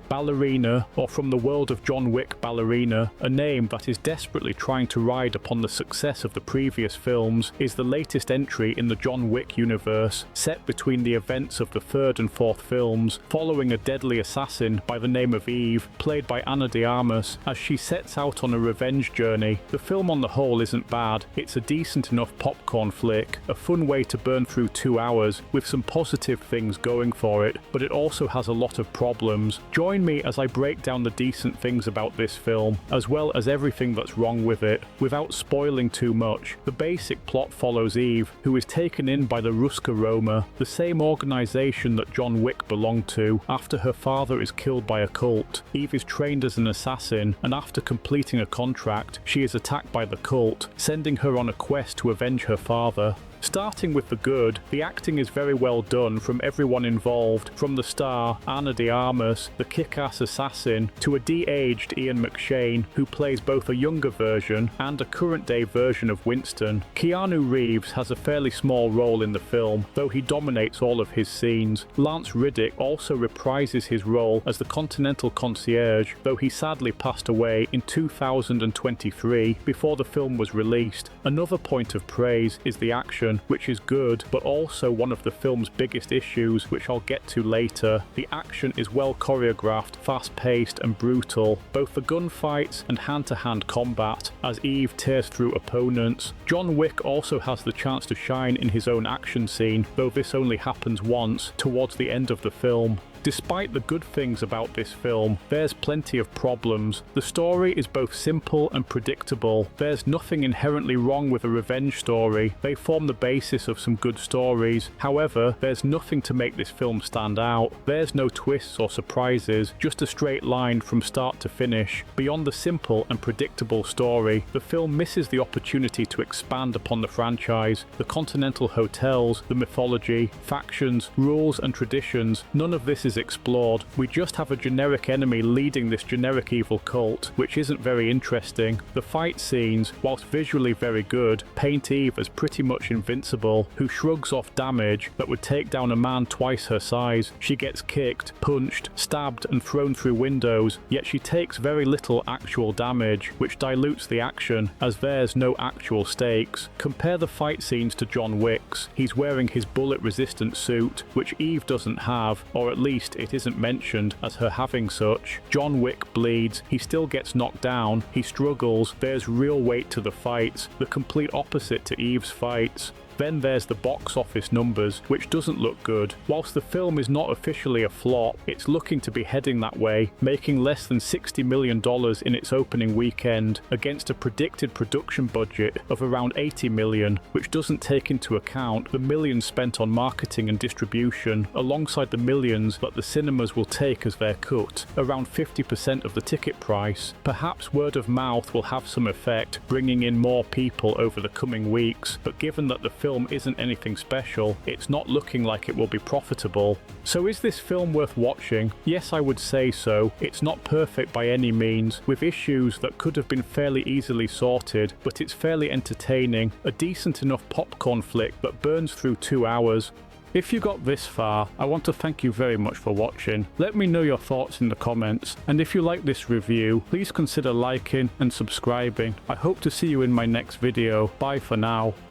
Ballerina, or from the world of John Wick, Ballerina, a name that is desperately trying to ride upon the success of the previous films, is the latest entry in the John Wick universe, set between the events of the third and fourth films, following a deadly assassin by the name of Eve, played by Ana De Armas, as she sets out on a revenge journey. The film on the whole isn't bad. It's a decent enough popcorn flick, a fun way to burn through 2 hours, with some positive things going for it, but it also has a lot of problems. Join me as I break down the decent things about this film, as well as everything that's wrong with it, without spoiling too much. The basic plot follows Eve, who is taken in by the Ruska Roma, the same organization that John Wick belonged to, after her father is killed by a cult. Eve is trained as an assassin, and after completing a contract, she is attacked by the cult, sending her on a quest to avenge her father. Starting with the good, the acting is very well done from everyone involved, from the star, Ana De Armas, the kick-ass assassin, to a de-aged Ian McShane, who plays both a younger version and a current-day version of Winston. Keanu Reeves has a fairly small role in the film, though he dominates all of his scenes. Lance Reddick also reprises his role as the Continental Concierge, though he sadly passed away in 2023 before the film was released. Another point of praise is the action, which is good, but also one of the film's biggest issues, which I'll get to later. The action is well choreographed, fast-paced and brutal, both the gunfights and hand-to-hand combat, as Eve tears through opponents. John Wick also has the chance to shine in his own action scene, though this only happens once, towards the end of the film. Despite the good things about this film, there's plenty of problems. The story is both simple and predictable. There's nothing inherently wrong with a revenge story. They form the basis of some good stories. However, there's nothing to make this film stand out. There's no twists or surprises, just a straight line from start to finish. Beyond the simple and predictable story, the film misses the opportunity to expand upon the franchise. The continental hotels, the mythology, factions, rules and traditions, none of this is explored. We just have a generic enemy leading this generic evil cult, which isn't very interesting. The fight scenes, whilst visually very good, paint Eve as pretty much invincible, who shrugs off damage that would take down a man twice her size. She gets kicked, punched, stabbed and thrown through windows, yet she takes very little actual damage, which dilutes the action, as there's no actual stakes. Compare the fight scenes to John Wick's. He's wearing his bullet-resistant suit, which Eve doesn't have, or at least it isn't mentioned as her having such. John Wick bleeds, he still gets knocked down, he struggles, there's real weight to the fights, the complete opposite to Eve's fights. Then there's the box office numbers, which doesn't look good. Whilst the film is not officially a flop, it's looking to be heading that way, making less than $60 million in its opening weekend, against a predicted production budget of around $80 million, which doesn't take into account the millions spent on marketing and distribution, alongside the millions that the cinemas will take as their cut, around 50% of the ticket price. Perhaps word of mouth will have some effect, bringing in more people over the coming weeks, but given that the film isn't anything special, it's not looking like it will be profitable. So is this film worth watching? Yes, I would say so. It's not perfect by any means, with issues that could have been fairly easily sorted, but it's fairly entertaining, a decent enough popcorn flick that burns through 2 hours. If you got this far, I want to thank you very much for watching. Let me know your thoughts in the comments, and if you like this review, please consider liking and subscribing. I hope to see you in my next video. Bye for now.